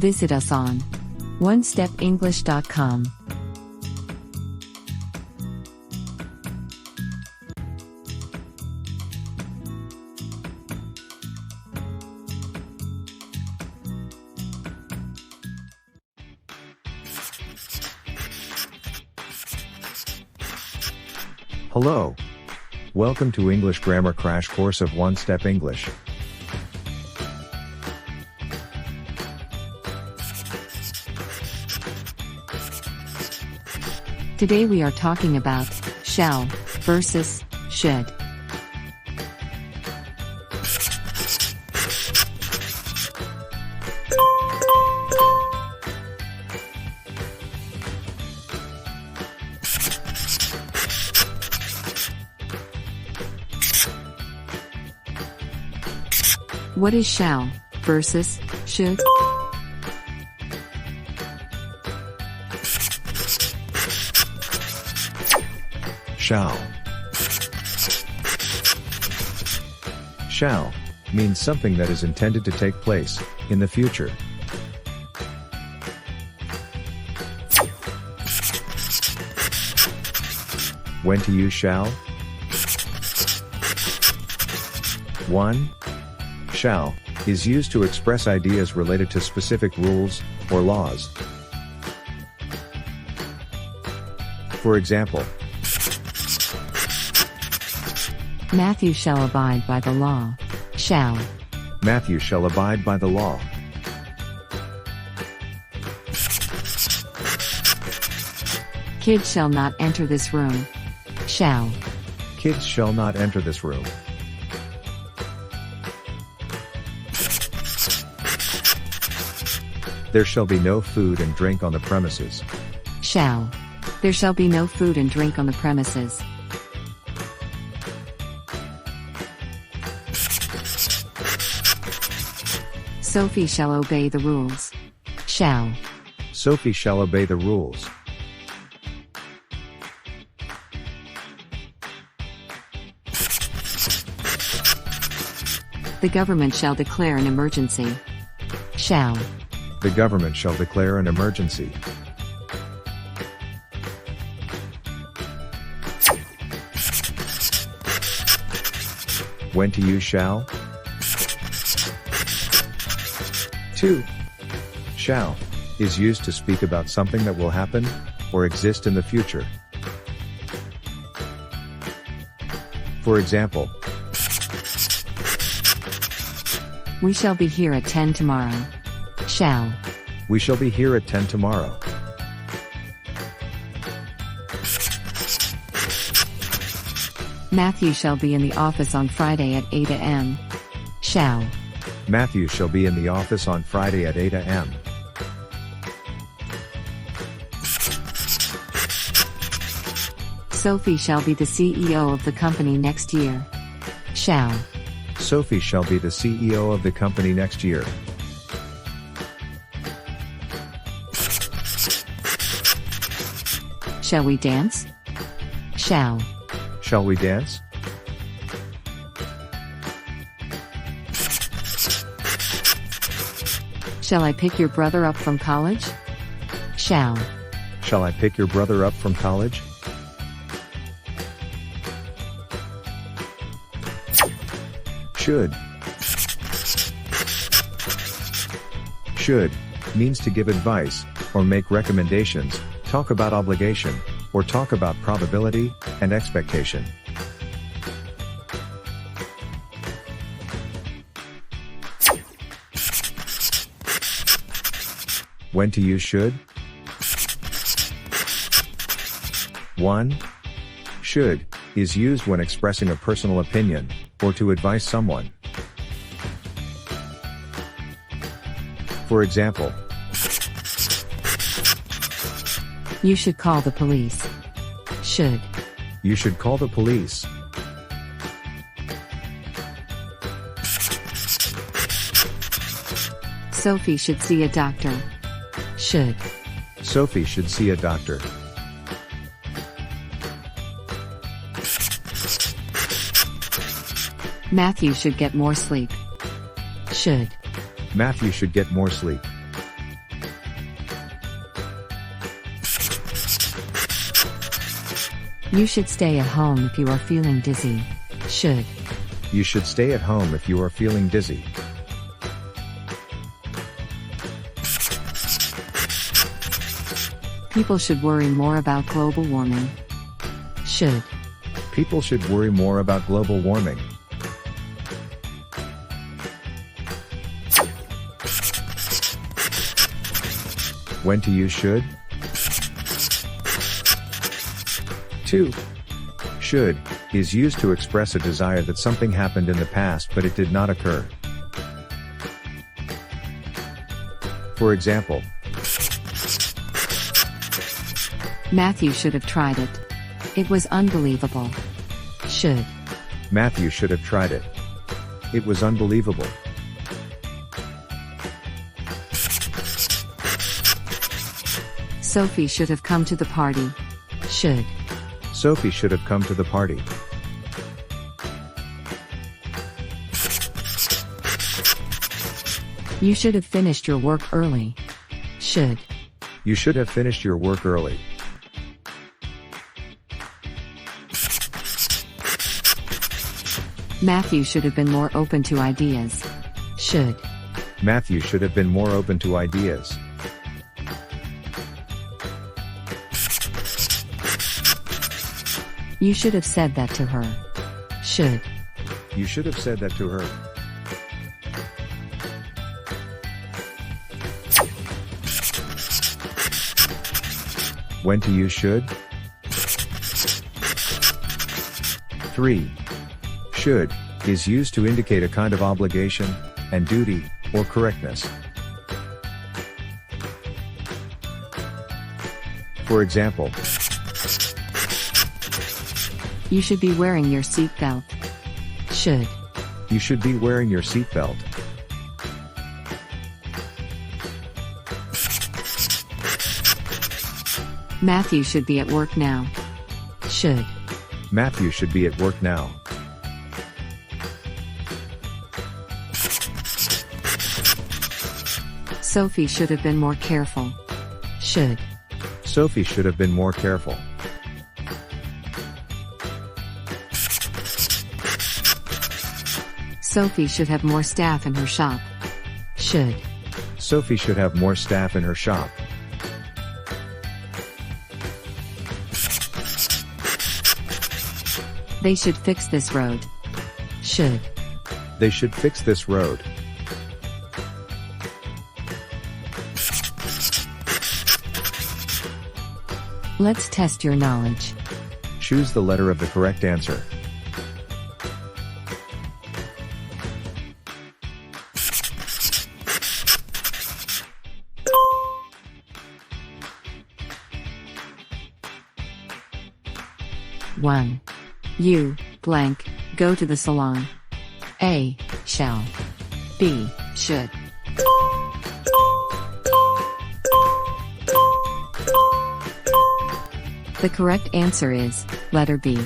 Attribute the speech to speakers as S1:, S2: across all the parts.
S1: Visit us on onestepenglish.com.
S2: Hello. Welcome to English Grammar Crash Course of One Step English.
S1: Today we are talking about shall versus should. What is shall versus should?
S2: Shall. Shall means something that is intended to take place in the future. When to use shall? 1. Shall is used to express ideas related to specific rules or laws. For example,
S1: Matthew shall abide by the law. Shall.
S2: Matthew shall abide by the law.
S1: Kids shall not enter this room. Shall.
S2: Kids shall not enter this room. There shall be no food and drink on the premises.
S1: Shall. There shall be no food and drink on the premises. Sophie shall obey the rules. Shall.
S2: Sophie shall obey the rules.
S1: The government shall declare an emergency. Shall.
S2: The government shall declare an emergency. When to use shall? 2. Shall is used to speak about something that will happen or exist in the future. For example,
S1: We shall be here at 10 tomorrow. Shall.
S2: we shall be here at 10 tomorrow.
S1: Matthew shall be in the office on Friday at 8 a.m. Shall.
S2: Matthew shall be in the office on Friday at 8 a.m.
S1: Sophie shall be the CEO of the company next year. Shall.
S2: Sophie shall be the CEO of the company next year.
S1: Shall we dance? Shall.
S2: Shall we dance?
S1: Shall I pick your brother up from college? Shall.
S2: Shall I pick your brother up from college? Should. Should means to give advice or make recommendations, talk about obligation, or talk about probability and expectation. When to use should? 1. Should is used when expressing a personal opinion or to advise someone. For example,
S1: You should call the police. Should.
S2: you should call the police.
S1: Sophie should see a doctor. Should.
S2: Sophie should see a doctor.
S1: Matthew should get more sleep. Should.
S2: Matthew should get more sleep.
S1: You should stay at home if you are feeling dizzy. Should.
S2: You should stay at home if you are feeling dizzy.
S1: People should worry more about global warming. Should.
S2: People should worry more about global warming. When to use should? 2. Should is used to express a desire that something happened in the past but it did not occur. For example,
S1: Matthew should have tried it. It was unbelievable. Should.
S2: Matthew should have tried it. It was unbelievable.
S1: Sophie should have come to the party. Should.
S2: Sophie should have come to the party.
S1: You should have finished your work early. Should.
S2: You should have finished your work early.
S1: Matthew should have been more open to ideas. Should.
S2: Matthew should have been more open to ideas.
S1: You should have said that to her. Should.
S2: You should have said that to her. When to use should? 3. Should is used to indicate a kind of obligation and duty or correctness. For example,
S1: You should be wearing your seatbelt. Should.
S2: you should be wearing your seatbelt.
S1: Matthew should be at work now. Should.
S2: Matthew should be at work now.
S1: Sophie should have been more careful. Should.
S2: Sophie should have been more careful.
S1: Sophie should have more staff in her shop. Should.
S2: Sophie should have more staff in her shop.
S1: They should fix this road. Should.
S2: They should fix this road.
S1: Let's test your knowledge.
S2: Choose the letter of the correct answer.
S1: One. You, blank, go to the salon. A. Shall. B. Should. The correct answer is letter B.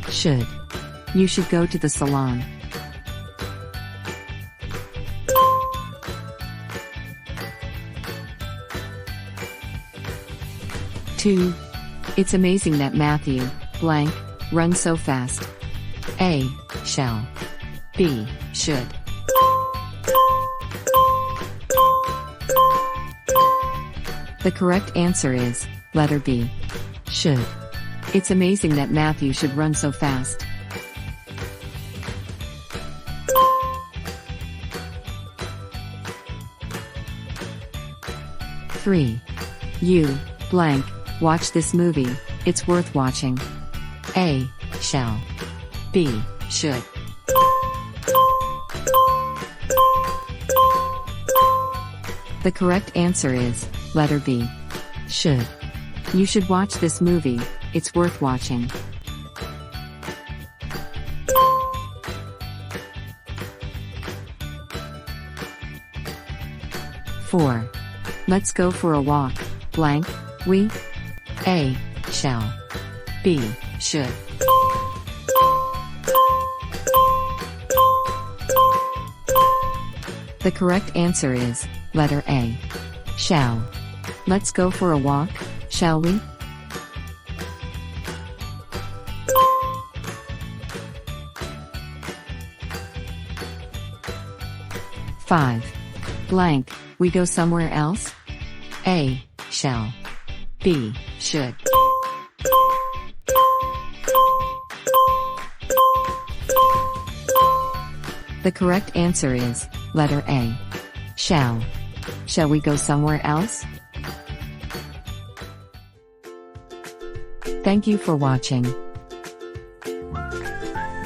S1: Should. You should go to the salon. Two. It's amazing that Matthew, blank, runs so fast. A. Shall. B. Should. The correct answer is letter B. Should. It's amazing that Matthew should run so fast. Three. You, blank, watch this movie, it's worth watching. A. Shall. B. Should. The correct answer is letter B. Should. You should watch this movie, it's worth watching. Four. Let's go for a walk, blank, we. A. Shall. B. Should. The correct answer is letter A. Shall. Let's go for a walk, shall we? 5. Blank, we go somewhere else? A. Shall. B. Should. The correct answer is letter A. Shall. Shall we go somewhere else? Thank you for watching.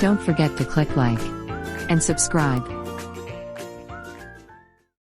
S1: Don't forget to click like and subscribe.